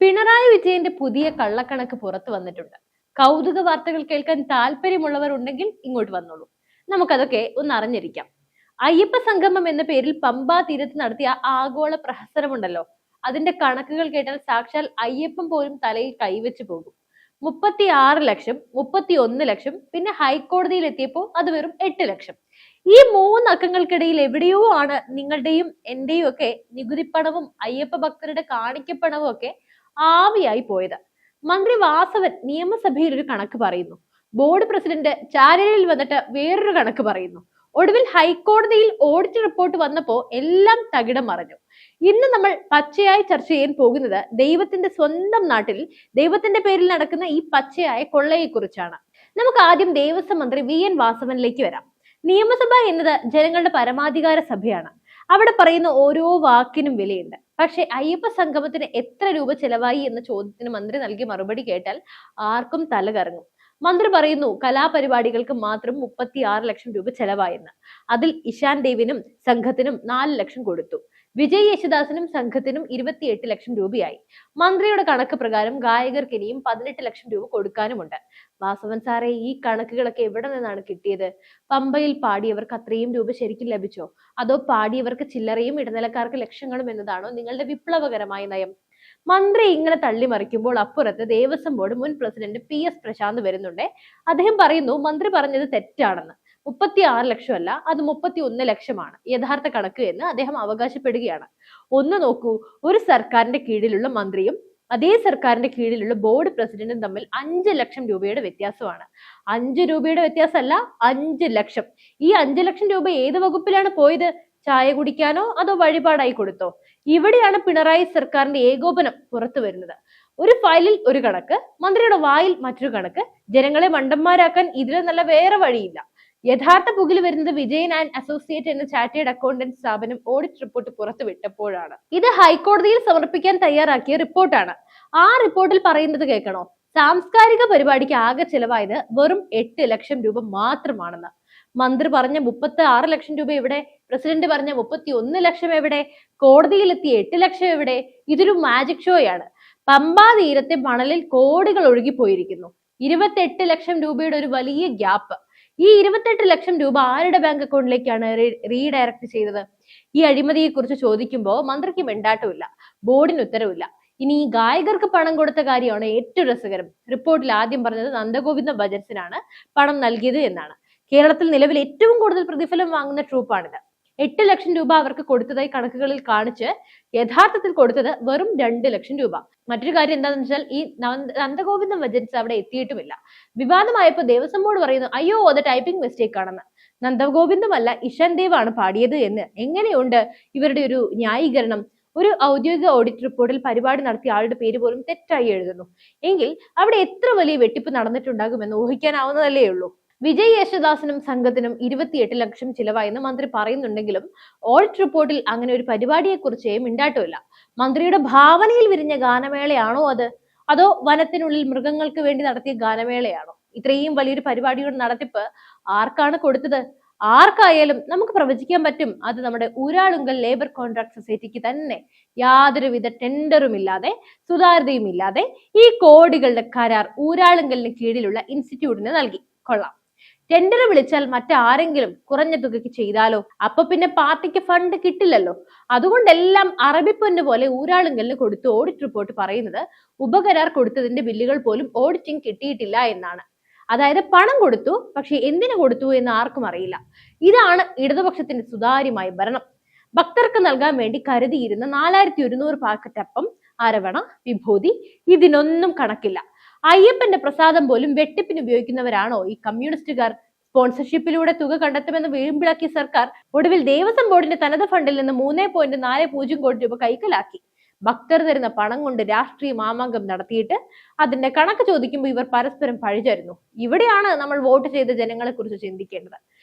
പിണറായി വിജയന്റെ പുതിയ കള്ളക്കണക്ക് പുറത്തു വന്നിട്ടുണ്ട്. കൗതുക വാർത്തകൾ കേൾക്കാൻ താല്പര്യമുള്ളവർ ഉണ്ടെങ്കിൽ ഇങ്ങോട്ട് വന്നോളൂ. നമുക്കതൊക്കെ ഒന്ന് അറിഞ്ഞിരിക്കാം. അയ്യപ്പ സംഗമം എന്ന പേരിൽ പമ്പാ തീരത്ത് നടത്തിയ ആഗോള പ്രഹസനമുണ്ടല്ലോ, അതിന്റെ കണക്കുകൾ കേട്ടാൽ സാക്ഷാൽ അയ്യപ്പൻ പോലും തലയിൽ കൈവച്ചു പോകും. 36 ലക്ഷം, 31 ലക്ഷം, പിന്നെ ഹൈക്കോടതിയിൽ എത്തിയപ്പോൾ അത് വെറും 8 ലക്ഷം. ഈ മൂന്നക്കങ്ങൾക്കിടയിൽ എവിടെയോ ആണ് നിങ്ങളുടെയും എന്റെയും ഒക്കെ നികുതിപ്പണവും അയ്യപ്പ ഭക്തരുടെ കാണിക്കപ്പണവും ഒക്കെ ആവിയായി പോയത്. മന്ത്രി വാസവൻ നിയമസഭയിൽ ഒരു കണക്ക് പറയുന്നു, ബോർഡ് പ്രസിഡന്റ് ചാനലിൽ വന്നിട്ട് വേറൊരു കണക്ക് പറയുന്നു. ഒടുവിൽ ഹൈക്കോടതിയിൽ ഓഡിറ്റ് റിപ്പോർട്ട് വന്നപ്പോ എല്ലാം തകിടം മറിഞ്ഞു. ഇന്ന് നമ്മൾ പച്ചയായി ചർച്ച ചെയ്യാൻ പോകുന്നത് ദൈവത്തിന്റെ സ്വന്തം നാട്ടിൽ ദൈവത്തിന്റെ പേരിൽ നടക്കുന്ന ഈ പച്ചയായ കൊള്ളയെ കുറിച്ചാണ്. നമുക്ക് ആദ്യം ദേവസ്വം മന്ത്രി VN വാസവനിലേക്ക് വരാം. നിയമസഭ എന്നത് ജനങ്ങളുടെ പരമാധികാര സഭയാണ്. അവിടെ പറയുന്ന ഓരോ വാക്കിനും വിലയുണ്ട്. പക്ഷെ അയ്യപ്പ സംഗമത്തിന് എത്ര രൂപ ചെലവായി എന്ന ചോദ്യത്തിന് മന്ത്രി നൽകിയ മറുപടി കേട്ടാൽ ആർക്കും തല കറങ്ങും. മന്ത്രി പറയുന്നു, കലാപരിപാടികൾക്ക് മാത്രം 36 ലക്ഷം രൂപ ചെലവായെന്ന്. അതിൽ ഇഷാൻ ദേവിനും സംഘത്തിനും 4 ലക്ഷം കൊടുത്തു. വിജയ് യേശുദാസിനും സംഘത്തിനും 28 ലക്ഷം രൂപയായി. മന്ത്രിയുടെ കണക്ക് പ്രകാരം ഗായകർക്ക് ഇനിയും 18 ലക്ഷം രൂപ കൊടുക്കാനുമുണ്ട്. വാസവൻ സാറേ, ഈ കണക്കുകളൊക്കെ എവിടെ നിന്നാണ് കിട്ടിയത്? പമ്പയിൽ പാടിയവർക്ക് അത്രയും രൂപ ശരിക്കും ലഭിച്ചോ? അതോ പാടിയവർക്ക് ചില്ലറയും ഇടനിലക്കാർക്ക് ലക്ഷങ്ങളും എന്നതാണോ നിങ്ങളുടെ വിപ്ലവകരമായ നയം? മന്ത്രി ഇങ്ങനെ തള്ളിമറിക്കുമ്പോൾ അപ്പുറത്ത് ദേവസ്വം ബോർഡ് മുൻ പ്രസിഡന്റ് PS പ്രശാന്ത് വരുന്നുണ്ട്. അദ്ദേഹം പറയുന്നു, മന്ത്രി പറഞ്ഞത് തെറ്റാണെന്ന്. 36 ലക്ഷമല്ല, അത് 31 ലക്ഷമാണ് യഥാർത്ഥ കണക്ക് എന്ന് അദ്ദേഹം അവകാശപ്പെടുകയാണ്. ഒന്ന് നോക്കൂ, ഒരു സർക്കാരിന്റെ കീഴിലുള്ള മന്ത്രിയും അതേ സർക്കാരിന്റെ കീഴിലുള്ള ബോർഡ് പ്രസിഡന്റും തമ്മിൽ 5 ലക്ഷം രൂപയുടെ വ്യത്യാസമാണ്. 5 രൂപയുടെ വ്യത്യാസമല്ല, 5 ലക്ഷം. ഈ 5 ലക്ഷം രൂപ ഏത് വകുപ്പിലാണ് പോയത്? ചായ കുടിക്കാനോ അതോ വഴിപാടായി കൊടുത്തോ? ഇവിടെയാണ് പിണറായി സർക്കാരിന്റെ ഏകോപനം പുറത്തു വരുന്നത്. ഒരു ഫയലിൽ ഒരു കണക്ക്, മന്ത്രിയുടെ വായിൽ മറ്റൊരു കണക്ക്. ജനങ്ങളെ മണ്ടന്മാരാക്കാൻ ഇതിലും നല്ല വേറെ വഴിയില്ല. യഥാർത്ഥ പുകിൽ വരുന്നത് വിജയൻ ആൻഡ് അസോസിയേറ്റ് എന്ന ചാർട്ടേഡ് അക്കൗണ്ടന്റ് സ്ഥാപനം ഓഡിറ്റ് റിപ്പോർട്ട് പുറത്തു വിട്ടപ്പോഴാണ്. ഇത് ഹൈക്കോടതിയിൽ സമർപ്പിക്കാൻ തയ്യാറാക്കിയ റിപ്പോർട്ടാണ്. ആ റിപ്പോർട്ടിൽ പറയുന്നത് കേൾക്കണോ? സാംസ്കാരിക പരിപാടിക്ക് ആകെ ചെലവായത് വെറും 8 ലക്ഷം രൂപ മാത്രമാണെന്ന്. മന്ത്രി പറഞ്ഞ 36 ലക്ഷം രൂപ എവിടെ? പ്രസിഡന്റ് പറഞ്ഞ 31 ലക്ഷം എവിടെ? കോടതിയിലെത്തിയ 8 ലക്ഷം എവിടെ? ഇതൊരു മാജിക് ഷോയാണ്. പമ്പാ തീരത്തെ മണലിൽ കോടികൾ ഒഴുകിപ്പോയിരിക്കുന്നു. 28 ലക്ഷം രൂപയുടെ ഒരു വലിയ ഗ്യാപ്പ്. ഈ 28 ലക്ഷം രൂപ ആരുടെ ബാങ്ക് അക്കൗണ്ടിലേക്കാണ് റീഡയറക്ട് ചെയ്തത്? ഈ അഴിമതിയെ കുറിച്ച് ചോദിക്കുമ്പോൾ മന്ത്രിക്ക് മിണ്ടാട്ടമില്ല, ബോർഡിന് ഉത്തരവില്ല. ഇനി ഈ ഗായകർക്ക് പണം കൊടുത്ത കാര്യമാണ് ഏറ്റവും രസകരം. റിപ്പോർട്ടിൽ ആദ്യം പറഞ്ഞത് നന്ദഗോവിന്ദ ഭജൻസിനാണ് പണം നൽകിയത് എന്നാണ്. കേരളത്തിൽ നിലവിൽ ഏറ്റവും കൂടുതൽ പ്രതിഫലം വാങ്ങുന്ന ട്രൂപ്പാണിത്. 8 ലക്ഷം രൂപ അവർക്ക് കൊടുത്തതായി കണക്കുകളിൽ കാണിച്ച് യഥാർത്ഥത്തിൽ കൊടുത്തത് വെറും 2 ലക്ഷം രൂപ. മറ്റൊരു കാര്യം എന്താണെന്ന് വെച്ചാൽ ഈ നന്ദഗോവിന്ദ ഭജൻസ് അവിടെ എത്തിയിട്ടുമില്ല. വിവാദമായപ്പോൾ ദേവസ്വം ബോർഡ് പറയുന്നു, അയ്യോ അത് ടൈപ്പിംഗ് മിസ്റ്റേക്ക് ആണെന്ന്. നന്ദഗോവിന്ദമല്ല, ഇഷാൻ ദേവ് ആണ് പാടിയത് എന്ന്. എങ്ങനെയുണ്ട് ഇവരുടെ ഒരു ന്യായീകരണം? ഒരു ഔദ്യോഗിക ഓഡിറ്റ് റിപ്പോർട്ടിൽ പരിപാടി നടത്തിയ ആളുടെ പേര് പോലും തെറ്റായി എഴുതുന്നു എങ്കിൽ അവിടെ എത്ര വലിയ വെട്ടിപ്പ് നടന്നിട്ടുണ്ടാകുമെന്ന് ഊഹിക്കാനാവുന്നതല്ലേ ഉള്ളൂ. വിജയ് യേശുദാസിനും സംഘത്തിനും 28 ലക്ഷം ചിലവായെന്ന് മന്ത്രി പറയുന്നുണ്ടെങ്കിലും ഓഡിറ്റ് റിപ്പോർട്ടിൽ അങ്ങനെ ഒരു പരിപാടിയെ കുറിച്ച് മിണ്ടാട്ടമില്ല. മന്ത്രിയുടെ ഭാവനയിൽ വിരിഞ്ഞ ഗാനമേളയാണോ അത്? അതോ വനത്തിനുള്ളിൽ മൃഗങ്ങൾക്ക് വേണ്ടി നടത്തിയ ഗാനമേളയാണോ? ഇത്രയും വലിയൊരു പരിപാടിയുടെ നടത്തിപ്പ് ആർക്കാണ് കൊടുത്തത്? ആർക്കായാലും നമുക്ക് പ്രവചിക്കാൻ പറ്റും, അത് നമ്മുടെ ഊരാളുങ്കൽ ലേബർ കോൺട്രാക്ട് സൊസൈറ്റിക്ക് തന്നെ. യാതൊരുവിധ ടെൻഡറും ഇല്ലാതെ, സുതാര്യതയും ഇല്ലാതെ ഈ കോടികളുടെ കരാർ ഊരാളുങ്കലിന് കീഴിലുള്ള ഇൻസ്റ്റിറ്റ്യൂട്ടിന് നൽകി. കൊള്ളാം. ടെൻഡർ വിളിച്ചാൽ മറ്റാരെങ്കിലും കുറഞ്ഞ തുകയ്ക്ക് ചെയ്താലോ? അപ്പൊ പിന്നെ പാർട്ടിക്ക് ഫണ്ട് കിട്ടില്ലല്ലോ. അതുകൊണ്ടെല്ലാം അറബിപ്പൊന്ന് പോലെ ഊരാളുങ്കലിന് കൊടുത്തു. ഓഡിറ്റ് റിപ്പോർട്ട് പറയുന്നത് ഉപകരാർ കൊടുത്തതിന്റെ ബില്ലുകൾ പോലും ഓഡിറ്റിംഗ് കിട്ടിയിട്ടില്ല എന്നാണ്. അതായത് പണം കൊടുത്തു, പക്ഷെ എന്തിനു കൊടുത്തു എന്ന് ആർക്കും അറിയില്ല. ഇതാണ് ഇടതുപക്ഷത്തിന്റെ സുതാര്യമായ ഭരണം. ഭക്തർക്ക് നൽകാൻ വേണ്ടി കരുതിയിരുന്ന 4100 പാക്കറ്റ് അപ്പം, അരവണ, വിഭൂതി, ഇതിനൊന്നും കണക്കില്ല. അയ്യപ്പന്റെ പ്രസാദം പോലും വെട്ടിപ്പിന് ഉപയോഗിക്കുന്നവരാണോ ഈ കമ്മ്യൂണിസ്റ്റുകാർ? സ്പോൺസർഷിപ്പിലൂടെ തുക കണ്ടെത്തുമെന്ന് വീമ്പിളക്കിയ സർക്കാർ ഒടുവിൽ ദേവസ്വം ബോർഡിന്റെ തനത് ഫണ്ടിൽ നിന്ന് 3.40 കോടി രൂപ കൈക്കലാക്കി. ഭക്തർ തരുന്ന പണം കൊണ്ട് രാഷ്ട്രീയ മാമാങ്കം നടത്തിയിട്ട് അതിന്റെ കണക്ക് ചോദിക്കുമ്പോൾ ഇവർ പരസ്പരം പഴിചാരുന്നു. ഇവിടെയാണ് നമ്മൾ വോട്ട് ചെയ്ത ജനങ്ങളെ കുറിച്ച് ചിന്തിക്കേണ്ടത്.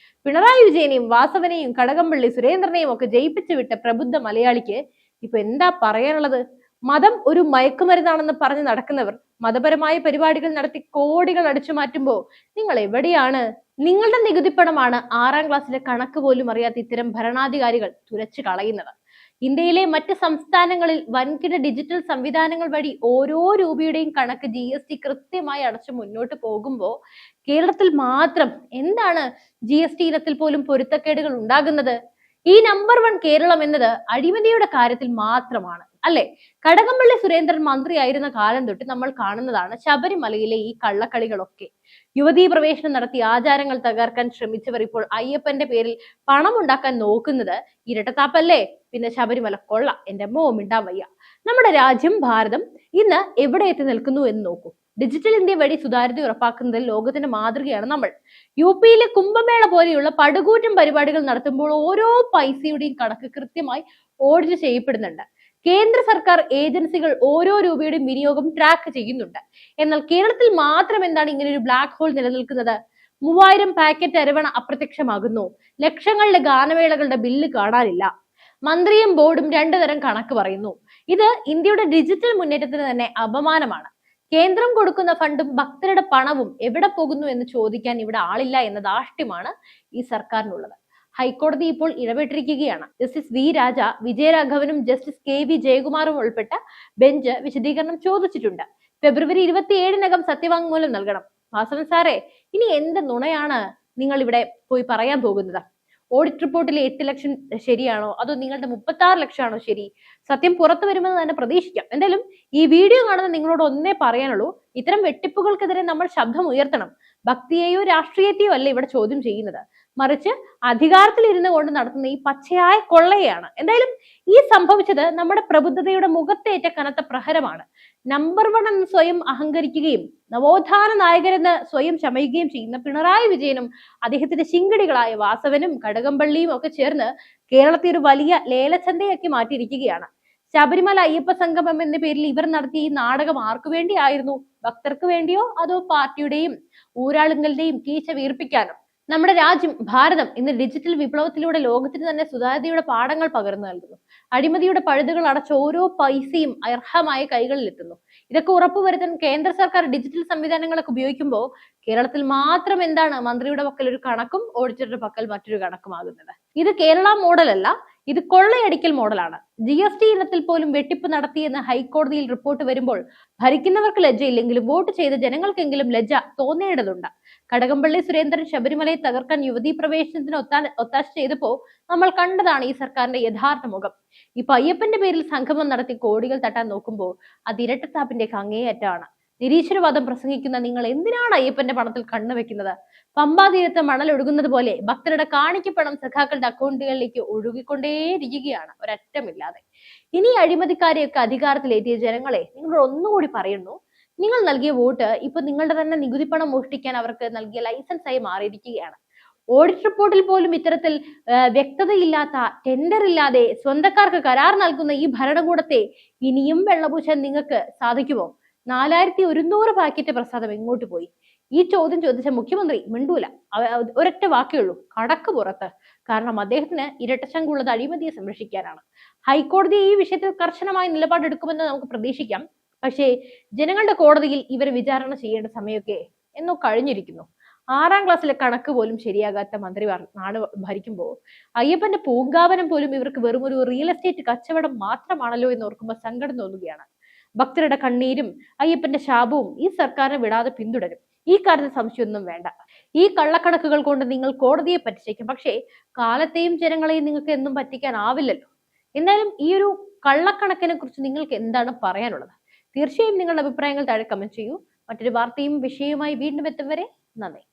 പിണറായി വിജയനെയും വാസവനെയും കടകംപള്ളി സുരേന്ദ്രനെയും ഒക്കെ ജയിപ്പിച്ചു വിട്ട പ്രബുദ്ധ മലയാളിക്ക് ഇപ്പൊ എന്താ പറയാനുള്ളത്? മതം ഒരു മയക്കുമരുന്നാണെന്ന് പറഞ്ഞ് നടക്കുന്നവർ മതപരമായ പരിപാടികൾ നടത്തി കോടികൾ അടിച്ചു മാറ്റുമ്പോ നിങ്ങൾ എവിടെയാണ്? നിങ്ങളുടെ നികുതിപ്പണമാണ് 6ാം ക്ലാസ്സിലെ കണക്ക് പോലും അറിയാത്ത ഇത്തരം ഭരണാധികാരികൾ തുലച്ചു കളയുന്നത്. ഇന്ത്യയിലെ മറ്റ് സംസ്ഥാനങ്ങളിൽ വൻകിട ഡിജിറ്റൽ സംവിധാനങ്ങൾ വഴി ഓരോ രൂപയുടെയും കണക്ക് GST കൃത്യമായി അടച്ചു മുന്നോട്ട് പോകുമ്പോൾ കേരളത്തിൽ മാത്രം എന്താണ് GST ഇനത്തിൽ പോലും പൊരുത്തക്കേടുകൾ ഉണ്ടാകുന്നത്? ഈ നമ്പർ 1 കേരളം എന്നത് അഴിമതിയുടെ കാര്യത്തിൽ മാത്രമാണ് അല്ലെ? കടകംപള്ളി സുരേന്ദ്രൻ മന്ത്രിയായിരുന്ന കാലം തൊട്ട് നമ്മൾ കാണുന്നതാണ് ശബരിമലയിലെ ഈ കള്ളക്കളികളൊക്കെ. യുവതീ പ്രവേശനം നടത്തി ആചാരങ്ങൾ തകർക്കാൻ ശ്രമിച്ചവർ ഇപ്പോൾ അയ്യപ്പന്റെ പേരിൽ പണം ഉണ്ടാക്കാൻ നോക്കുന്നത് ഇരട്ടത്താപ്പല്ലേ? പിന്നെ ശബരിമല കൊള്ള. എന്റെ അമ്മോ മിണ്ടാൻ വയ്യ. നമ്മുടെ രാജ്യം ഭാരതം ഇന്ന് എവിടെ എത്തി നിൽക്കുന്നു എന്ന് നോക്കൂ. ഡിജിറ്റൽ ഇന്ത്യ വഴി സുതാര്യത ഉറപ്പാക്കുന്നതിൽ ലോകത്തിന്റെ മാതൃകയാണ് നമ്മൾ. UPയിലെ കുംഭമേള പോലെയുള്ള പടുകൂറ്റൻ പരിപാടികൾ നടത്തുമ്പോൾ ഓരോ പൈസയുടെയും കണക്ക് കൃത്യമായി ഓഡിറ്റ് ചെയ്യപ്പെടുന്നുണ്ട്. കേന്ദ്ര സർക്കാർ ഏജൻസികൾ ഓരോ രൂപയുടെയും വിനിയോഗം ട്രാക്ക് ചെയ്യുന്നുണ്ട്. എന്നാൽ കേരളത്തിൽ മാത്രം എന്താണ് ഇങ്ങനെ ഒരു ബ്ലാക്ക് ഹോൾ നിലനിൽക്കുന്നത്? 3000 പാക്കറ്റ് അരവണ അപ്രത്യക്ഷമാകുന്നു. ലക്ഷങ്ങളുടെ ഗാനമേളകളുടെ ബില്ല് കാണാനില്ല. മന്ത്രിയും ബോർഡും 2 തരം കണക്ക് പറയുന്നു. ഇത് ഇന്ത്യയുടെ ഡിജിറ്റൽ മുന്നേറ്റത്തിന് തന്നെ അപമാനമാണ്. കേന്ദ്രം കൊടുക്കുന്ന ഫണ്ടും ഭക്തരുടെ പണവും എവിടെ പോകുന്നു എന്ന് ചോദിക്കാൻ ഇവിടെ ആളില്ല എന്ന ധാർഷ്ട്യമാണ് ഈ സർക്കാരിനുള്ളത്. ഹൈക്കോടതി ഇപ്പോൾ ഇടപെട്ടിരിക്കുകയാണ്. ജസ്റ്റിസ് V രാജ, വിജയരാഘവനും ജസ്റ്റിസ് KV ജയകുമാറും ഉൾപ്പെട്ട ബെഞ്ച് വിശദീകരണം ചോദിച്ചിട്ടുണ്ട്. ഫെബ്രുവരി 27-നകം സത്യവാങ്മൂലം നൽകണം. വാസവൻ സാറേ, ഇനി എന്ത് നുണയാണ് നിങ്ങൾ ഇവിടെ പോയി പറയാൻ പോകുന്നത്? ഓഡിറ്റ് റിപ്പോർട്ടിലെ 8 ലക്ഷം ശരിയാണോ, അതോ നിങ്ങളുടെ 36 ലക്ഷമാണോ ശരി? സത്യം പുറത്തു വരുമെന്ന് തന്നെ പ്രതീക്ഷിക്കാം. എന്തായാലും ഈ വീഡിയോ കാണുന്ന നിങ്ങളോട് ഒന്നേ പറയാനുള്ളൂ, ഇത്തരം വെട്ടിപ്പുകൾക്കെതിരെ നമ്മൾ ശബ്ദം ഉയർത്തണം. ഭക്തിയെയോ രാഷ്ട്രീയത്തെയോ അല്ല ഇവിടെ ചോദ്യം ചെയ്യുന്നത്, മറിച്ച് അധികാരത്തിൽ ഇരുന്നു കൊണ്ട് നടത്തുന്ന ഈ പച്ചയായ കൊള്ളയാണ്. എന്തായാലും ഈ സംഭവിച്ചത് നമ്മുടെ പ്രബുദ്ധതയുടെ മുഖത്തേറ്റ കനത്ത പ്രഹരമാണ്. നമ്പർ 1 എന്ന് സ്വയം അഹങ്കരിക്കുകയും നവോത്ഥാന നായകരെന്ന് സ്വയം ചമയുകയും ചെയ്യുന്ന പിണറായി വിജയനും അദ്ദേഹത്തിന്റെ ശിങ്കടികളായ വാസവനും കടകംപള്ളിയും ഒക്കെ ചേർന്ന് കേരളത്തെ ഒരു വലിയ ലേലച്ചന്തയാക്കി മാറ്റിയിരിക്കുകയാണ്. ശബരിമല അയ്യപ്പ സംഗമം എന്ന പേരിൽ ഇവർ നടത്തിയ ഈ നാടകം ആർക്കു വേണ്ടിയായിരുന്നു? ഭക്തർക്ക് വേണ്ടിയോ അതോ പാർട്ടിയുടെയും ഊരാളുങ്ങളുടെയും കീശ വീർപ്പിക്കാനോ? നമ്മുടെ രാജ്യം ഭാരതം ഇന്ന് ഡിജിറ്റൽ വിപ്ലവത്തിലൂടെ ലോകത്തിന് തന്നെ സുതാര്യതയുടെ പാഠങ്ങൾ പകർന്നു നൽകുന്നു. അഴിമതിയുടെ പഴുതുകൾ അടച്ച ഓരോ പൈസയും അർഹമായ കൈകളിൽ എത്തുന്നു. ഇതൊക്കെ ഉറപ്പുവരുത്താൻ കേന്ദ്ര സർക്കാർ ഡിജിറ്റൽ സംവിധാനങ്ങളൊക്കെ ഉപയോഗിക്കുമ്പോൾ കേരളത്തിൽ മാത്രം എന്താണ് മന്ത്രിയുടെ പക്കൽ ഒരു കണക്കും ഓഡിറ്ററുടെ പക്കൽ മറ്റൊരു കണക്കുമാകുന്നത്? ഇത് കേരള മോഡൽ അല്ല, ഇത് കൊള്ളയടിക്കൽ മോഡലാണ്. GST ഇനത്തിൽ പോലും വെട്ടിപ്പ് നടത്തിയെന്ന് ഹൈക്കോടതിയിൽ റിപ്പോർട്ട് വരുമ്പോൾ ഭരിക്കുന്നവർക്ക് ലജ്ജയില്ലെങ്കിലും വോട്ട് ചെയ്ത ജനങ്ങൾക്കെങ്കിലും ലജ്ജ തോന്നേണ്ടതുണ്ട്. കടകംപള്ളി സുരേന്ദ്രൻ ശബരിമലയെ തകർക്കാൻ യുവതീ പ്രവേശനത്തിന് ഒത്താശ ചെയ്തപ്പോ നമ്മൾ കണ്ടതാണ് ഈ സർക്കാരിന്റെ യഥാർത്ഥ മുഖം. ഇപ്പൊ അയ്യപ്പന്റെ പേരിൽ സംഗമം നടത്തി കോടികൾ തട്ടാൻ നോക്കുമ്പോൾ അത് ഇരട്ടത്താപ്പിന്റെ അങ്ങേയറ്റാണ്. നിരീശ്വരവാദം പ്രസംഗിക്കുന്ന നിങ്ങൾ എന്തിനാണ് അയ്യപ്പന്റെ പണത്തിൽ കണ്ണുവെക്കുന്നത്? പമ്പാ തീരത്ത് മണൽ ഒഴുകുന്നത് പോലെ ഭക്തരുടെ കാണിക്കപ്പണം സഖാക്കളുടെ അക്കൗണ്ടുകളിലേക്ക് ഒഴുകിക്കൊണ്ടേയിരിക്കുകയാണ് ഒരറ്റമില്ലാതെ. ഇനി അഴിമതിക്കാരെയൊക്കെ അധികാരത്തിലെത്തിയ ജനങ്ങളെ നിങ്ങൾ ഒന്നുകൂടി പറയുന്നു, നിങ്ങൾ നൽകിയ വോട്ട് ഇപ്പൊ നിങ്ങളുടെ തന്നെ നികുതി പണം മോഷ്ടിക്കാൻ അവർക്ക് നൽകിയ ലൈസൻസ് ആയി മാറിയിരിക്കുകയാണ്. ഓഡിറ്റ് റിപ്പോർട്ടിൽ പോലും ഇത്തരത്തിൽ വ്യക്തതയില്ലാത്ത, ടെൻഡർ ഇല്ലാതെ സ്വന്തക്കാർക്ക് കരാർ നൽകുന്ന ഈ ഭരണകൂടത്തെ ഇനിയും വെള്ളപൂശാൻ നിങ്ങൾക്ക് സാധിക്കുമോ? 4100 പാക്കറ്റ് പ്രസാദം എങ്ങോട്ട് പോയി? ഈ ചോദ്യം ചോദിച്ച മുഖ്യമന്ത്രി മിണ്ടൂല. ഒരൊറ്റ വാക്കേ ഉള്ളൂ, കടക്ക് പുറത്ത്. കാരണം അദ്ദേഹത്തിന് ഇരട്ടച്ചങ്കുള്ളത് അഴിമതിയെ സംരക്ഷിക്കാനാണ്. ഹൈക്കോടതി ഈ വിഷയത്തിൽ കർശനമായ നിലപാടെടുക്കുമെന്ന് നമുക്ക് പ്രതീക്ഷിക്കാം. പക്ഷേ ജനങ്ങളുടെ കോടതിയിൽ ഇവരെ വിചാരണ ചെയ്യേണ്ട സമയമൊക്കെ എന്നോ കഴിഞ്ഞിരിക്കുന്നു. 6ാം ക്ലാസ്സിലെ കണക്ക് പോലും ശരിയാകാത്ത മന്ത്രി നാട് ഭരിക്കുമ്പോൾ അയ്യപ്പന്റെ പൂങ്കാവനം പോലും ഇവർക്ക് വെറും ഒരു റിയൽ എസ്റ്റേറ്റ് കച്ചവടം മാത്രമാണല്ലോ എന്ന് ഓർക്കുമ്പോൾ സങ്കടം തോന്നുകയാണ്. ഭക്തരുടെ കണ്ണീരും അയ്യപ്പന്റെ ശാപവും ഈ സർക്കാരിനെ വിടാതെ പിന്തുടരും. ഈ കാര്യത്തിൽ സംശയമൊന്നും വേണ്ട. ഈ കള്ളക്കണക്കുകൾ കൊണ്ട് നിങ്ങൾ കോടതിയെ പറ്റിച്ചേക്കും, പക്ഷേ കാലത്തെയും ജനങ്ങളെയും നിങ്ങൾക്ക് എന്നും പറ്റിക്കാനാവില്ലല്ലോ. എന്തായാലും ഈ ഒരു കള്ളക്കണക്കിനെ കുറിച്ച് നിങ്ങൾക്ക് എന്താണ് പറയാനുള്ളത്? തീർച്ചയായും നിങ്ങളുടെ അഭിപ്രായങ്ങൾ താഴെ കമന്റ് ചെയ്യൂ. മറ്റൊരു വാർത്തയും വിഷയവുമായി വീണ്ടും എത്തും വരെ നന്ദി.